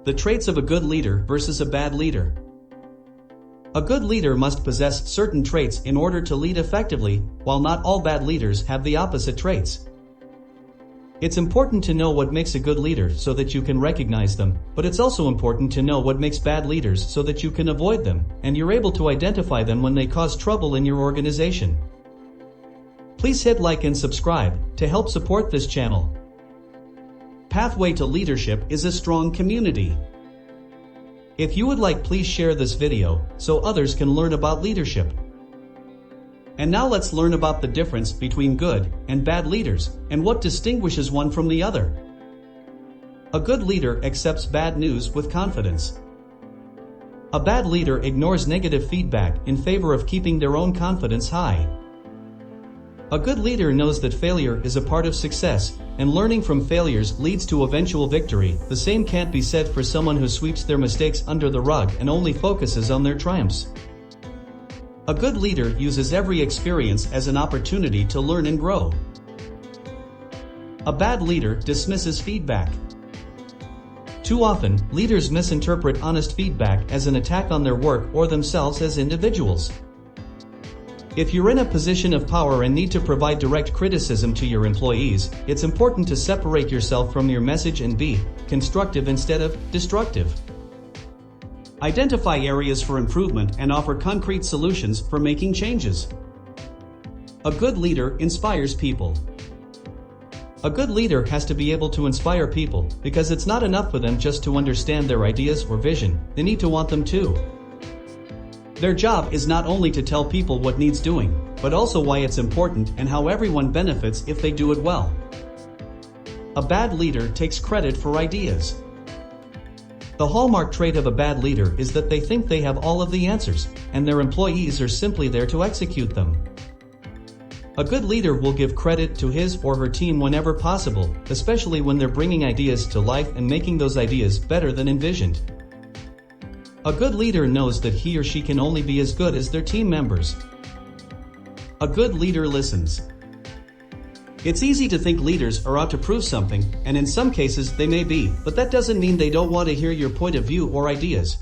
The traits of a good leader versus a bad leader. A good leader must possess certain traits in order to lead effectively, while not all bad leaders have the opposite traits. It's important to know what makes a good leader so that you can recognize them, but it's also important to know what makes bad leaders so that you can avoid them, and you're able to identify them when they cause trouble in your organization. Please hit like and subscribe to help support this channel. Pathway to leadership is a strong community. If you would like, please share this video so others can learn about leadership. And now let's learn about the difference between good and bad leaders and what distinguishes one from the other. A good leader accepts bad news with confidence. A bad leader ignores negative feedback in favor of keeping their own confidence high. A good leader knows that failure is a part of success, and learning from failures leads to eventual victory. The same can't be said for someone who sweeps their mistakes under the rug and only focuses on their triumphs. A good leader uses every experience as an opportunity to learn and grow. A bad leader dismisses feedback. Too often, leaders misinterpret honest feedback as an attack on their work or themselves as individuals. If you're in a position of power and need to provide direct criticism to your employees, it's important to separate yourself from your message and be constructive instead of destructive. Identify areas for improvement and offer concrete solutions for making changes. A good leader inspires people. A good leader has to be able to inspire people, because it's not enough for them just to understand their ideas or vision, they need to want them too. Their job is not only to tell people what needs doing, but also why it's important and how everyone benefits if they do it well. A bad leader takes credit for ideas. The hallmark trait of a bad leader is that they think they have all of the answers, and their employees are simply there to execute them. A good leader will give credit to his or her team whenever possible, especially when they're bringing ideas to life and making those ideas better than envisioned. A good leader knows that he or she can only be as good as their team members. A good leader listens. It's easy to think leaders are out to prove something, and in some cases they may be, but that doesn't mean they don't want to hear your point of view or ideas.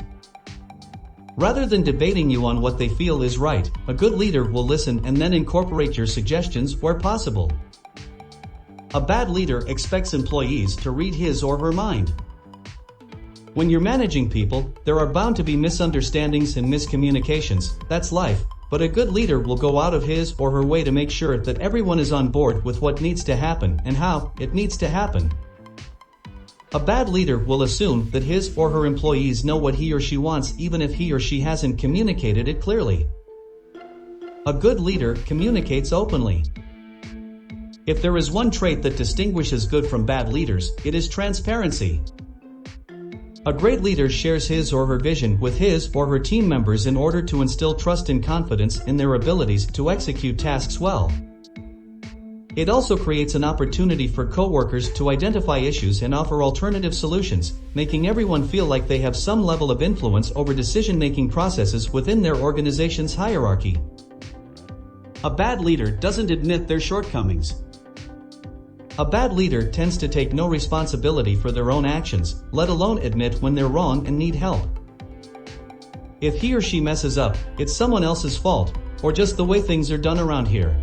Rather than debating you on what they feel is right, a good leader will listen and then incorporate your suggestions where possible. A bad leader expects employees to read his or her mind. When you're managing people, there are bound to be misunderstandings and miscommunications. That's life, but a good leader will go out of his or her way to make sure that everyone is on board with what needs to happen and how it needs to happen. A bad leader will assume that his or her employees know what he or she wants even if he or she hasn't communicated it clearly. A good leader communicates openly. If there is one trait that distinguishes good from bad leaders, it is transparency. A great leader shares his or her vision with his or her team members in order to instill trust and confidence in their abilities to execute tasks well. It also creates an opportunity for coworkers to identify issues and offer alternative solutions, making everyone feel like they have some level of influence over decision-making processes within their organization's hierarchy. A bad leader doesn't admit their shortcomings. A bad leader tends to take no responsibility for their own actions, let alone admit when they're wrong and need help. If he or she messes up, it's someone else's fault, or just the way things are done around here.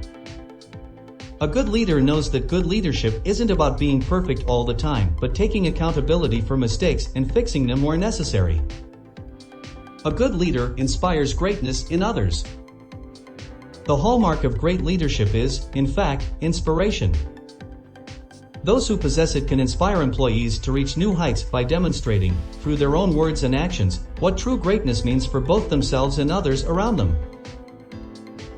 A good leader knows that good leadership isn't about being perfect all the time, but taking accountability for mistakes and fixing them where necessary. A good leader inspires greatness in others. The hallmark of great leadership is, in fact, inspiration. Those who possess it can inspire employees to reach new heights by demonstrating, through their own words and actions, what true greatness means for both themselves and others around them.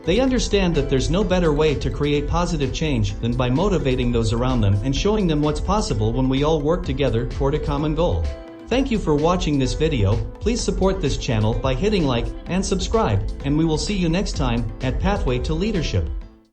They understand that there's no better way to create positive change than by motivating those around them and showing them what's possible when we all work together toward a common goal. Thank you for watching this video. Please support this channel by hitting like and subscribe, and we will see you next time at Pathway to Leadership.